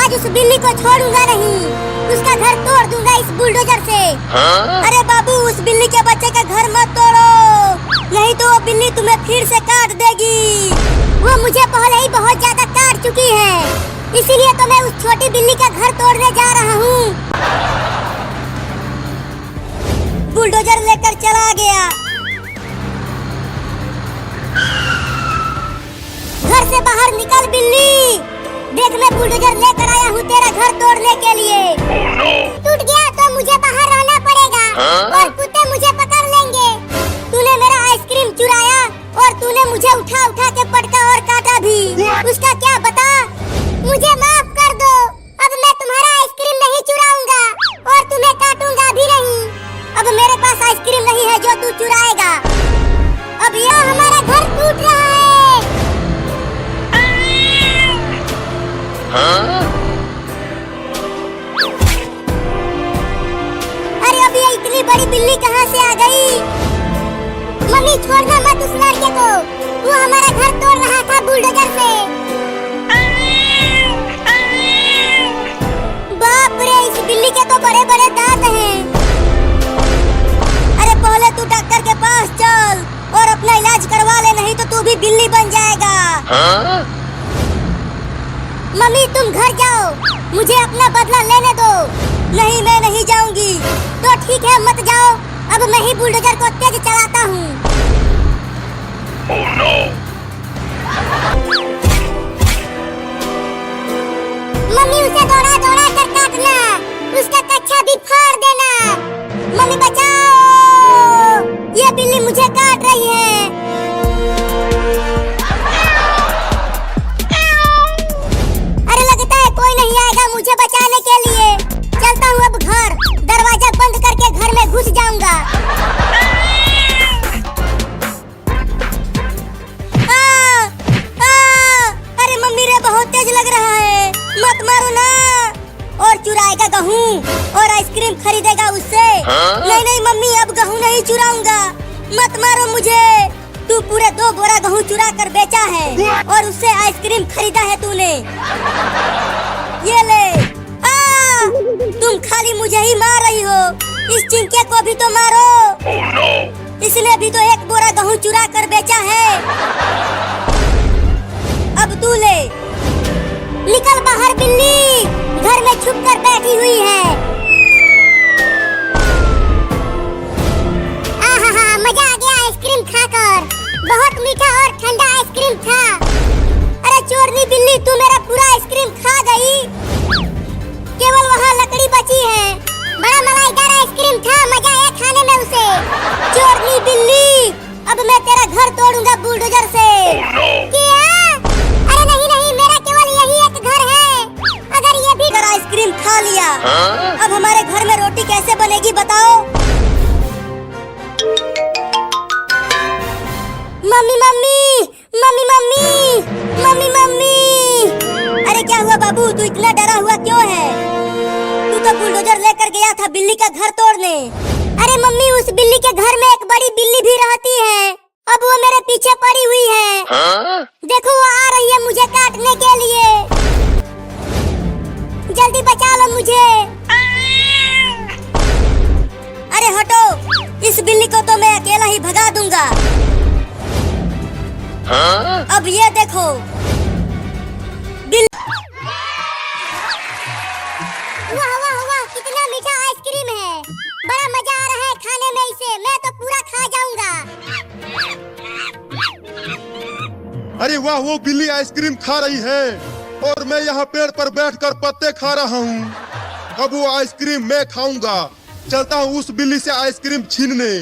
आज उस बिल्ली को छोड़ूंगा नहीं, उसका घर तोड़ दूंगा इस बुलडोजर से। अरे बाबू, उस बिल्ली के बच्चे का घर मत तोड़ो, नहीं तो वो बिल्ली तुम्हें फिर से काट देगी। वो मुझे पहले ही बहुत ज्यादा काट चुकी है, इसीलिए तो मैं उस छोटी बिल्ली का घर तोड़ने जा रहा हूँ। बुलडोजर लेकर चला गया। घर से बाहर निकल बिल्ली, देख मैं बुलडोजर लेकर आया हूँ तेरा घर तोड़ने के लिए। टूट गया तो मुझे बाहर रहना पड़ेगा और कुत्ते मुझे पकड़ लेंगे। तूने मेरा आइसक्रीम चुराया और तूने मुझे उठा उठा के पटका और काटा भी, उसका क्या बता? मुझे माफ कर दो, अब मैं तुम्हारा आइसक्रीम नहीं चुराऊंगा और तुम्हें काटूंगा भी नहीं। अब मेरे पास आइसक्रीम नहीं है जो तू चुराएगा। अब यह हमारा घर टूट रहा है। अरे अब ये इतनी बड़ी बिल्ली कहाँ से आ गई? मम्मी छोड़ना मत उस लड़के को, वो हमारा घर तोड़ रहा था बुलडोजर से। बाप रे, इस बिल्ली के तो बड़े बड़े दांत हैं। अरे पहले तू डॉक्टर के पास चल और अपना इलाज करवा ले, नहीं तो तू भी बिल्ली बन जाएगा। मम्मी तुम घर जाओ, मुझे अपना बदला लेने दो। नहीं, मैं नहीं जाऊंगी। तो ठीक है, मत जाओ, अब मैं ही बुलडोजर को तेज चलाता हूँ। Oh, no. मम्मी उसे दौड़ा दौड़ा कर काटना, उसका कच्छा भी फाड़ देना। मम्मी बचाओ, ये बिल्ली मुझे काट रही है। कोई नहीं आएगा मुझे बचाने के लिए। चलता हूँ अब घर, दरवाजा बंद करके घर में घुस जाऊंगा। अरे मम्मी रे, बहुत तेज लग रहा है, मत मारो ना। और चुराएगा गेहूं और आइसक्रीम खरीदेगा उससे। नहीं नहीं मम्मी, अब गेहूं नहीं चुराऊंगा, मत मारो मुझे। तू पूरे 2 बोरा गेहूं चुरा कर बेचा है और उससे आइसक्रीम खरीदा है तूने। ये ले, तुम खाली मुझे ही मार रही हो, इस चिंके को भी तो मारो। Oh, no. इसने भी तो 1 बोरा गेहूं चुरा कर बेचा है। अब तू ले, निकल बाहर बिल्ली, घर में छुप कर बैठी हुई है। आहा, मजा आ गया आइसक्रीम खाकर, बहुत मीठा और ठंडा आइसक्रीम था। अरे चोरनी बिल्ली, तू मेरा पूरा आइसक्रीम खा गई, केवल वहाँ लकड़ी बची है। बड़ा मलाईदार आइसक्रीम था, मजा आया खाने में उसे। चोरनी बिल्ली, अब मैं तेरा घर तोड़ूंगा बुलडोजर से। क्या? अरे नहीं नहीं, मेरा केवल यही एक घर है। अगर ये भी आइसक्रीम खा लिया, अब हमारे घर में रोटी कैसे बनेगी बताओ? Mummy mummy mummy mummy mummy mummy. अरे क्या हुआ बाबू, तू इतना डरा हुआ क्यों है? तू तो बुलडोजर लेकर गया था बिल्ली का घर तोड़ने। अरे मम्मी, उस बिल्ली के घर में एक बड़ी बिल्ली भी रहती है, अब वो मेरे पीछे पड़ी हुई है। देखो वो आ रही है मुझे काटने के लिए, जल्दी बचा लो मुझे। अरे हटो, इस बिल्ली को तो मैं अकेला ही भगा दूंगा। अब ये देखो वाह वाह वाह, कितना मीठा आइसक्रीम है, बड़ा मजा आ रहा है खाने में इसे, मैं तो पूरा खा जाऊंगा। अरे वाह, वो बिल्ली आइसक्रीम खा रही है और मैं यहाँ पेड़ पर बैठकर पत्ते खा रहा हूँ। अब वो आइसक्रीम मैं खाऊंगा। चलता हूँ उस बिल्ली से आइसक्रीम छीनने।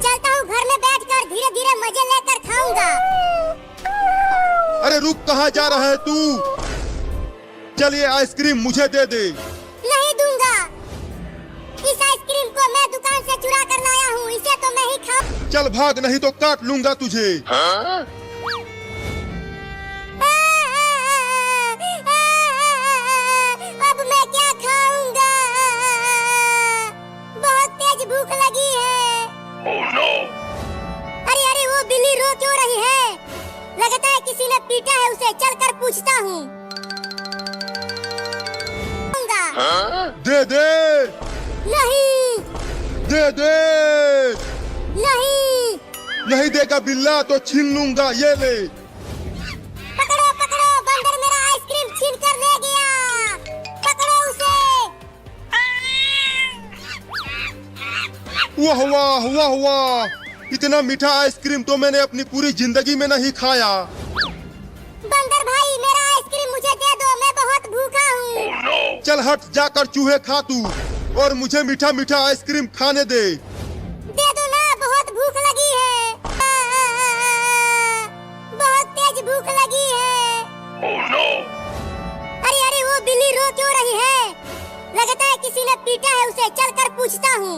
चलता हूँ घर में बैठकर धीरे धीरे मजे लेकर खाऊंगा। अरे रुक, कहाँ जा रहा है तू? चल ये आइसक्रीम मुझे दे दे। नहीं दूंगा, इस आइसक्रीम को मैं दुकान से चुरा कर लाया हूँ, इसे तो मैं ही खाऊं। चल भाग, नहीं तो काट लूंगा तुझे। अब मैं क्या खाऊंगा? बहुत तेज भूख लगी है। Oh, no. अरे अरे, वो बिल्ली रो क्यों रही है? लगता है किसी ने पीटा है उसे, चल कर पूछता हूँ। दे दे। नहीं। दे दे। नहीं। नहीं देगा बिल्ला तो छीन लूंगा, ये ले। पकड़ो पकड़ो, बंदर मेरा आइसक्रीम छीन कर ले गया, पकड़ो उसे। वाह वाह वाह वाह, इतना मीठा आइसक्रीम तो मैंने अपनी पूरी जिंदगी में नहीं खाया। बंदर भाई मेरा आइसक्रीम मुझे दे दो, मैं बहुत भूखा हूँ। चल हट, जाकर चूहे खा तू, और मुझे मीठा मीठा आइसक्रीम खाने दे। दे दो ना, बहुत भूख लगी है, बहुत तेज भूख लगी है। अरे अरे वो बिल्ली रो क्यों रही है? लगता है किसी ने पीटा है उसे, चल कर पूछता हूँ।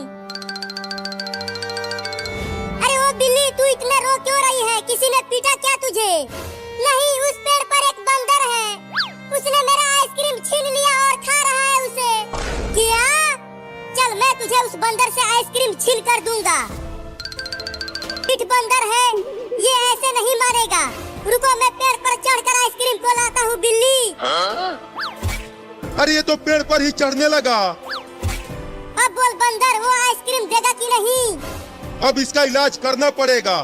अरे वो बिल्ली तू इतना रो क्यों रही है? किसी ने पीटा क्या तुझे? नहीं, उस पेड़ पर एक बंदर है, उसने मेरा आइसक्रीम छीन लिया और खा रहा है उसे। क्या? चल मैं तुझे उस बंदर से आइसक्रीम छीन कर दूंगा। पीठ बंदर है, ये ऐसे नहीं मारेगा। रुको मैं पेड़ पर चढ़कर आइसक्रीम को लाता हूँ बिल्ली। अरे ये तो पेड़ पर ही चढ़ने लगा। अब बोल बंदर, वो आइसक्रीम देगा कि नहीं? अब इसका इलाज करना पड़ेगा।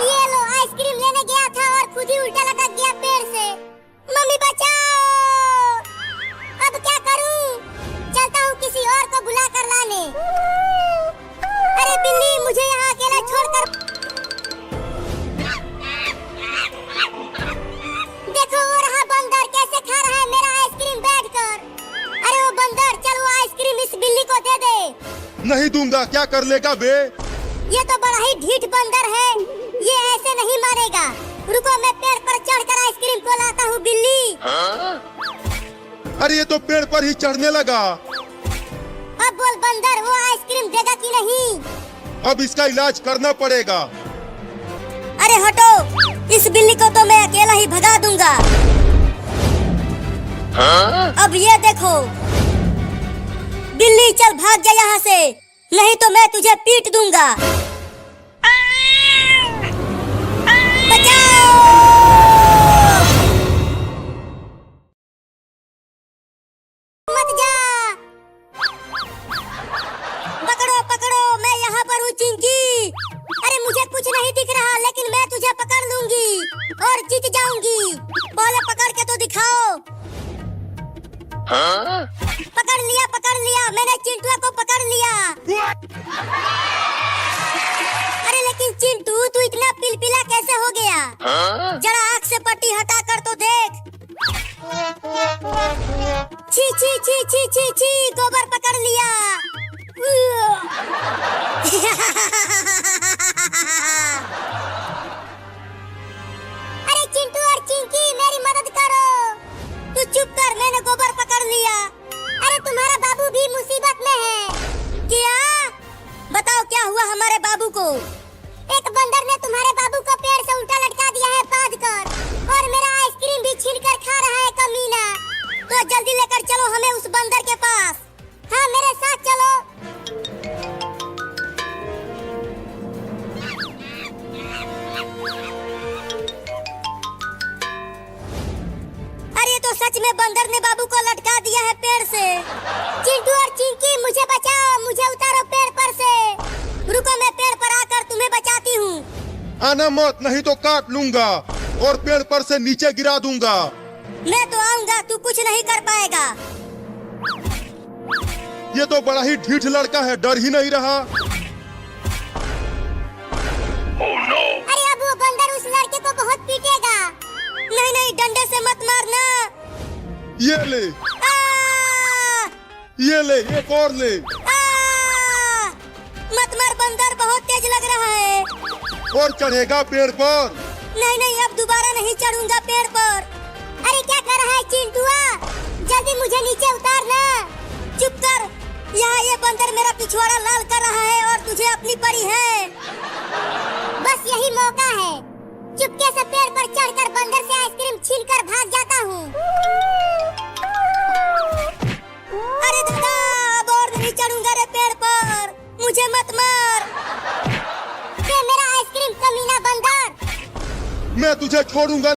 ये लो, आइसक्रीम लेने गया था और खुद ही उल्टा लटक गया पेड़ से। मम्मी बचाओ, अब क्या करूं? चलता हूँ किसी और को बुला कर लाने। अरे बिल्ली, मुझे यहाँ अकेला छोड़कर। देखो वो रहा बंदर, कैसे खा रहा है मेरा आइसक्रीम बैठकर। अरे वो बंदर, चल वो आइसक्रीम इस बिल्ली को दे दे। नहीं दूंगा, क्या कर लेगा बे? ये तो बड़ा ही ढीठ बंदर है, ये ऐसे नहीं मारेगा। रुको मैं पेड़ पर चढ़कर आइसक्रीम को लाता हूँ बिल्ली। अरे ये तो पेड़ पर ही चढ़ने लगा। अब बोल बंदर, वो आइसक्रीम देगा कि नहीं? अब इसका इलाज करना पड़ेगा। अरे हटो, इस बिल्ली को तो मैं अकेला ही भगा दूंगा। अब ये देखो बिल्ली, चल भाग जा यहाँ से, नहीं तो मैं तुझे पीट दूंगा। बचाओ! मत जा! पकड़ो पकड़ो, मैं यहाँ पर हूँ चिंकी। अरे मुझे कुछ नहीं दिख रहा, लेकिन मैं तुझे पकड़ लूंगी और जीत जाऊंगी। पहले पकड़ के तो दिखाओ। पकड़ लिया, मैंने चिंटुआ को पकड़ लिया। अरे लेकिन चिंटू, तू इतना पिलपिला कैसे हो गया? जरा आँख से पट्टी हटा कर तो देख। छी छी छी छी छी छी, गोबर पकड़ लिया। अरे चिंटू और चिंकी, मेरी मदद करो। तू चुप कर, मैंने गोबर पकड़ लिया। अरे तुम्हारा बाबू भी मुसीबत में है। क्या? बताओ क्या हुआ हमारे बाबू को? एक बंदर ने तुम्हारे बाबू को पेड़ से उल्टा लटका दिया है बांध कर, और मेरा आइसक्रीम भी छीन कर खा रहा है कमीना। तो जल्दी लेकर चलो हमें उस बंदर के पास। हाँ मेरे साथ चलो। अरे तो सच में बंदर ने बाबू को लटका दिया है पेड़ से। चिंटू और चिंकी, मुझे बचाओ, मुझे उतारो पेड़ पर से। रुको मैं पेड़ पर आकर तुम्हें बचाती हूँ। आना मत, नहीं तो काट लूंगा और पेड़ पर से नीचे गिरा दूंगा। मैं तो आऊंगा, तू कुछ नहीं कर पाएगा। ये तो बड़ा ही ढीठ लड़का है, डर ही नहीं रहा। अरे अब वो बंदर उस लड़के को बहुत पीटेगा। नहीं नहीं, डंडे से मत मारना। ये ले, ये ले, एक और ले। मत मार बंदर, बहुत तेज लग रहा है। और चढ़ेगा पेड़ पर? नहीं नहीं, अब दोबारा नहीं चढ़ूंगा पेड़ पर। अरे क्या कर रहा है चिंटुआ? जल्दी मुझे नीचे उतारना। चुप कर, यहाँ ये बंदर मेरा पिछवाड़ा लाल कर रहा है और तुझे अपनी परी है। बस यही मौका है, चुपके से पेड़ पर चढ़कर बंदर से आइसक्रीम छीनकर भाग जाता हूँ। अरे दादा, अब और नहीं चढ़ूंगा रे पेड़ पर, मुझे मत मार। ये मेरा आइसक्रीम कमीना मैं तुझे छोड़ूंगा